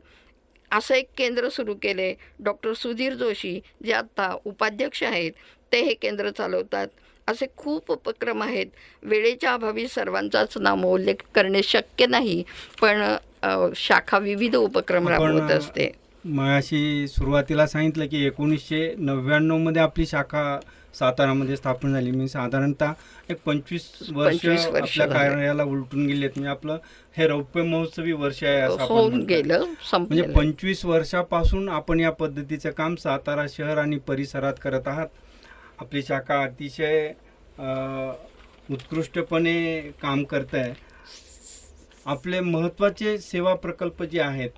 असं एक केंद्र सुरू केले. डॉक्टर सुधीर जोशी जे आता उपाध्यक्ष आहेत ते हे केंद्र चालवतात. असे खूप उपक्रम आहेत. वेळेच्या अभावी सर्वांचाच नामोल्लेख करणे शक्य नाही, पण शाखा विविध उपक्रम राबवत असते. मग अशी सुरुवातीला सांगितलं की 1999मध्ये आपली शाखा सातारामध्ये स्थापन झाली. मी साधारणतः एक 25 वर्ष 25 वर्ष आपल्या झाले. कार्याला उलटून गेली आहेत. म्हणजे आपलं हे रौप्य महोत्सवी वर्ष आहे असं आपण होऊन म्हणतो. गेलं, म्हणजे संपलेलं. 25 वर्षापासून आपण या पद्धतीचं काम सातारा शहर आणि परिसरात करत आहात. आपली शाखा अतिशय उत्कृष्टपणे काम करत आहे. आपले महत्त्वाचे सेवा प्रकल्प जे आहेत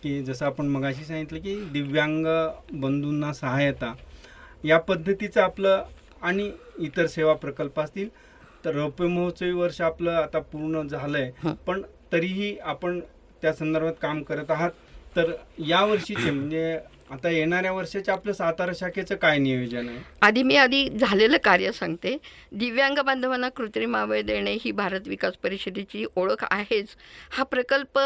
की जसं आपण मगाशी सांगितलं की दिव्यांग बंधूंना सहायता या पद्धतीचं आपलं आणि इतर सेवा प्रकल्प असतील. तर रौप्य महोत्सवी वर्ष आपलं आता पूर्ण झालं आहे, पण तरीही आपण त्या संदर्भात काम करत आहात. तर या वर्षीचे म्हणजे आता येणाऱ्या वर्षाचे आपलं सातारा शाखेचं काय नियोजन आहे? आधी झालेलं कार्य सांगते. दिव्यांग बांधवांना कृत्रिम अवयव देणे ही भारत विकास परिषदेची ओळख आहेच. हा प्रकल्प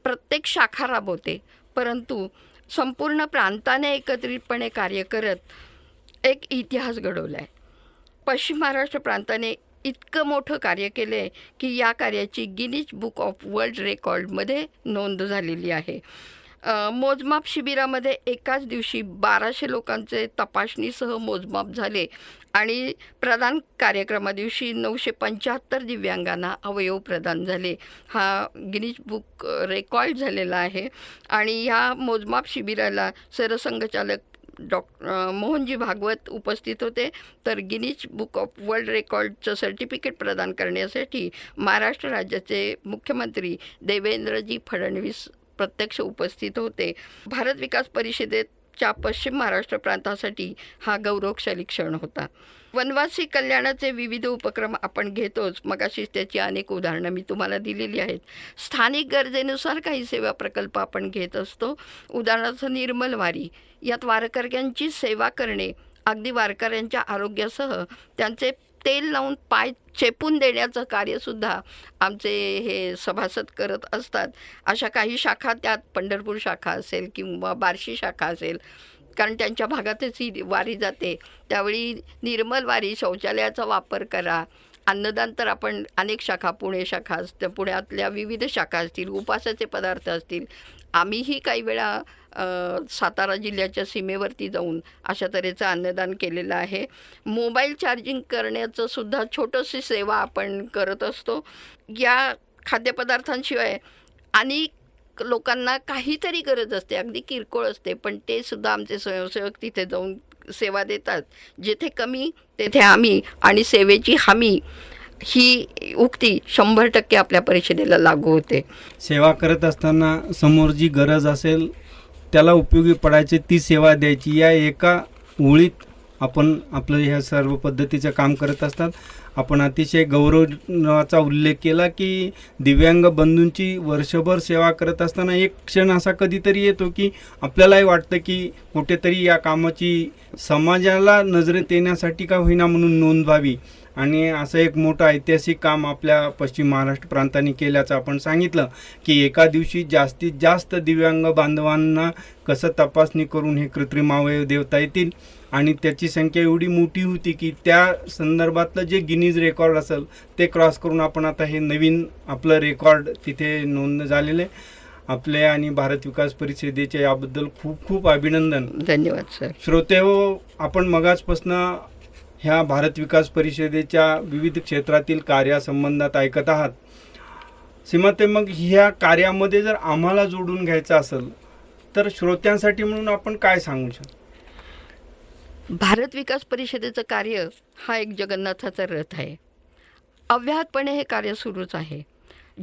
प्रत्येक शाखा राबवते, परंतु संपूर्ण प्रांताने एकत्रितपणे कार्य करत एक इतिहास घडवला आहे. पश्चिम महाराष्ट्र प्रांताने इतकं मोठं कार्य केलं आहे की या कार्याची गिनीज बुक ऑफ वर्ल्ड रेकॉर्डमध्ये नोंद झालेली आहे. मोजमाप शिबिरामध्ये एकाच दिवशी 1200 लोकांचे तपासणीसह मोजमाप झाले आणि प्रदान कार्यक्रमादिवशी 975 दिव्यांगांना अवयव प्रदान झाले. हा गिनीज बुक रेकॉर्ड झालेला आहे. आणि ह्या मोजमाप शिबिराला सरसंघचालक मोहनजी भागवत उपस्थित होते. तर गिनीज बुक ऑफ वर्ल्ड रेकॉर्डचं सर्टिफिकेट प्रदान करण्यासाठी महाराष्ट्र राज्याचे मुख्यमंत्री देवेंद्रजी फडणवीस प्रत्यक्ष उपस्थित होते. भारत विकास परिषदेच्या पश्चिम महाराष्ट्र प्रांतासाठी हा गौरवशाली क्षण होता. वनवासी कल्याणाचे विविध उपक्रम आपण घेतोच, मगाशीच त्याची अनेक उदाहरणं मी तुम्हाला दिलेली आहेत. स्थानिक गरजेनुसार काही सेवा प्रकल्प आपण घेत असतो. उदाहरणार्थ निर्मल वारी, यात वारकऱ्यांची सेवा करणे, अगदी वारकऱ्यांच्या आरोग्यासह त्यांचे तेल लावून पाय चेपून देण्याचं कार्यसुद्धा आमचे हे सभासद करत असतात. अशा काही शाखा, त्यात पंढरपूर शाखा असेल किंवा बार्शी शाखा असेल, कारण त्यांच्या भागातच ही वारी जाते. त्यावेळी निर्मल वारी, शौचालयाचा वापर करा, अन्नदान. तर आपण अनेक शाखा, पुणे शाखा असतं, पुण्यातल्या विविध शाखा असतील, उपासाचे पदार्थ असतील. आम्हीही काही वेळा सातारा जिल्ह्याच्या सीमेवरती जाऊन अशा तऱ्हेचं अन्नदान केलेलं आहे. मोबाईल चार्जिंग करण्याचं सुद्धा छोटीशी सेवा आपण करत असतो. या खाद्यपदार्थांशिवाय अनेक लोकांना काहीतरी गरज असते, अगदी किरकोळ असते, पण ते सुद्धा आमचे स्वयंसेवक तिथे जाऊन सेवा देतात. जेथे कमी तेथे आम्ही, आणि सेवेची हमी ही उक्ती 100% आपल्या परिषदेला लागू होते. सेवा करत असताना समोर जी गरज असेल त्याला उपयोगी पडायची ती सेवा द्यायची, या एका ओळीत आपण आपलं ह्या सर्व पद्धतीचं काम करत असतात. आपण अतिशय गौरवाचा उल्लेख केला की दिव्यांग बंधूंची वर्षभर सेवा करत असताना एक क्षण असा कधीतरी येतो की आपल्यालाही वाटतं की कुठेतरी या कामाची समाजाला नजरेत येण्यासाठी का होईना म्हणून नोंद व्हावी. आणि असं एक मोठं ऐतिहासिक काम आपल्या पश्चिम महाराष्ट्र प्रांताने केल्याचं आपण सांगितलं की एका दिवशी जास्तीत जास्त दिव्यांग बांधवांना कसं तपासणी करून हे कृत्रिम अवयव देता येतील. आणि त्याची संख्या एवढी मोठी होती की त्या संदर्भातलं जे गिनीज रेकॉर्ड असेल ते क्रॉस करून आपण आता हे नवीन आपलं रेकॉर्ड तिथे नोंद झालेलं आहे. आपले आणि भारत विकास परिषदेचे याबद्दल खूप खूप अभिनंदन. धन्यवाद सर. श्रोतेहो, आपण मगाचपासनं ह्या भारत विकास परिषदेच्या विविध क्षेत्रातील कार्यासंबंधात ऐकत आहात. सीमाते, मग ह्या कार्यामध्ये जर आम्हाला जोडून घ्यायचं असेल तर श्रोत्यांसाठी म्हणून आपण काय सांगू शकतो? भारत विकास परिषदेचं कार्य हा एक जगन्नाथाचा रथ आहे. अव्याहतपणे हे कार्य सुरूच आहे.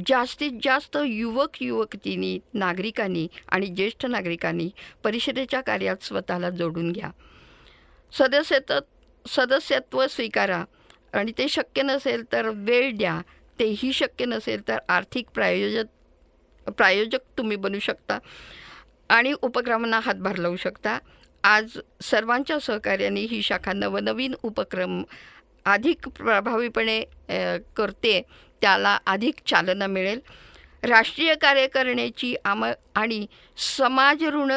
जास्तीत जास्त युवतींनी, नागरिकांनी आणि ज्येष्ठ नागरिकांनी परिषदेच्या कार्यात स्वतःला जोडून घ्या. सदस्यत्व स्वीकारा, आणि ते शक्य नसेल तर वेळ द्या. तेही शक्य नसेल तर आर्थिक प्रायोजक तुम्ही बनू शकता आणि उपक्रमांना हातभार लावू शकता. आज सर्वांच्या सहकार्याने ही शाखा नवनवीन उपक्रम अधिक प्रभावीपणे करते, त्याला अधिक चालना मिळेल. राष्ट्रीय कार्य करण्याची आणि समाज ऋण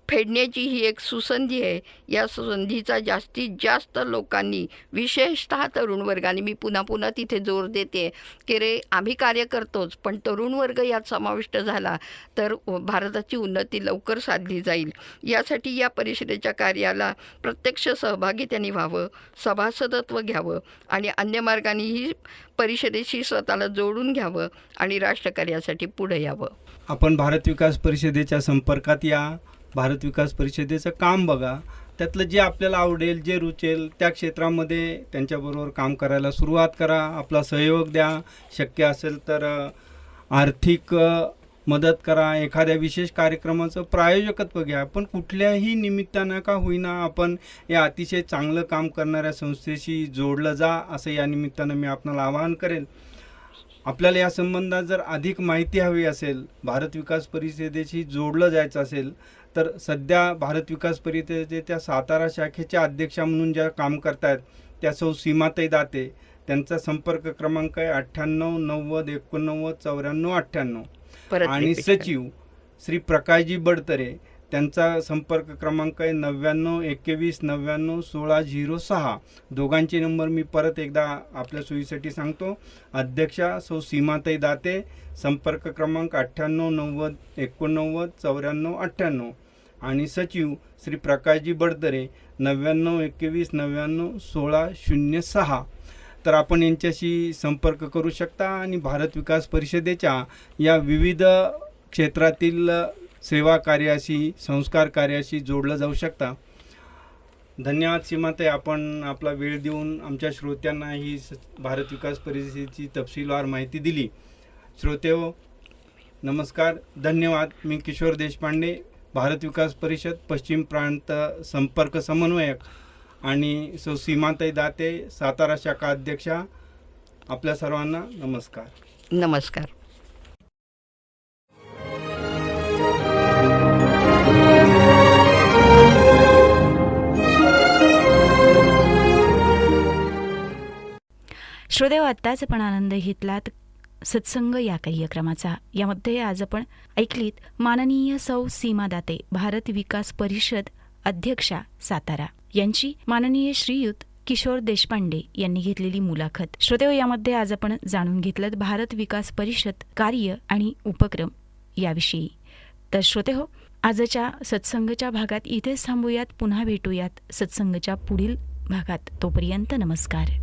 फेडण्याची ही एक सुसंधी आहे. या संधीचा जास्तीत जास्त लोकांनी, विशेषतः तरुण वर्गाने, मी पुन्हा पुन्हा तिथे जोर देते की रे आम्ही कार्य करतोच, पण तरुण वर्ग यात समाविष्ट झाला तर भारताची उन्नती लवकर साधली जाईल. यासाठी या परिषदेच्या कार्याला प्रत्यक्ष सहभागी त्यांनी व्हावं, सभासदत्व घ्यावं आणि अन्य मार्गानेही परिषदेशी स्वतःला जोडून घ्यावं आणि राष्ट्रकार्यासाठी पुढे यावं. आपण भारत विकास परिषदेच्या संपर्कात या, भारत विकास परिषदेचं काम बघा, त्यातलं जे आपल्याला आवडेल, जे रुचेल त्या क्षेत्रामध्ये त्यांच्याबरोबर काम करायला सुरुवात करा. आपला सहयोग द्या, शक्य असेल तर आर्थिक मदत करा, एखाद्या विशेष कार्यक्रमाचं प्रायोजकत्व घ्या. पण कुठल्याही निमित्तानं का होईना आपण या अतिशय चांगलं काम करणाऱ्या संस्थेशी जोडलं जा, असं या निमित्तानं मी आपणाला आवाहन करेन. आपल्याला या संबंधात जर अधिक माहिती हवी असेल, भारत विकास परिषदेशी जोडलं जायचं असेल, तर सध्या भारत विकास परिषदेच्या सातारा शाखेच्या अध्यक्षा म्हणून ज्या काम करतायत त्या सौ सीमाताई दाते, त्यांचा संपर्क क्रमांक आहे 98 90 89 94 98. आणि सचिव श्री प्रकाशजी बडतरे, त्यांचा संपर्क क्रमांक आहे 99 21 99 16 06. दोघांचे नंबर मी परत एकदा आपल्या सोयीसाठी सांगतो. अध्यक्षा सौ सीमाताई दाते, संपर्क क्रमांक 98 90 89 94 98. आणि सचिव श्री प्रकाशजी बडतरे 99 21 99 16 06. तर आपण यांच्याशी संपर्क करू शकता आणि भारत विकास परिषदेच्या या विविध क्षेत्रातील सेवा कार्याशी, संस्कार कार्याशी जोडलं जाऊ शकता. धन्यवाद सीमाताई, आपण आपला वेळ देऊन आमच्या श्रोत्यांना ही भारत विकास परिषदेची तपशीलवार माहिती दिली. श्रोतेहो, नमस्कार, धन्यवाद. मी किशोर देशपांडे, भारत विकास परिषद पश्चिम प्रांत संपर्क समन्वयक, आणि सौ सीमाताई दाते, सातारा शाखा अध्यक्षा. आपल्या सर्वांना नमस्कार. नमस्कार. श्रोतेहो, आत्ताच आपण आनंद घेतलात सत्संग या कार्यक्रमाचा. यामध्ये आज आपण ऐकलीत माननीय सौ सीमा दाते, भारत विकास परिषद अध्यक्षा सातारा, यांची माननीय श्रीयुत किशोर देशपांडे यांनी घेतलेली मुलाखत. श्रोतेहो, यामध्ये आज आपण जाणून घेतलं भारत विकास परिषद कार्य आणि उपक्रम याविषयी. तर श्रोतेहो, आजच्या सत्संगच्या भागात इथेच थांबूयात. पुन्हा भेटूयात सत्संगच्या पुढील भागात. तोपर्यंत नमस्कार.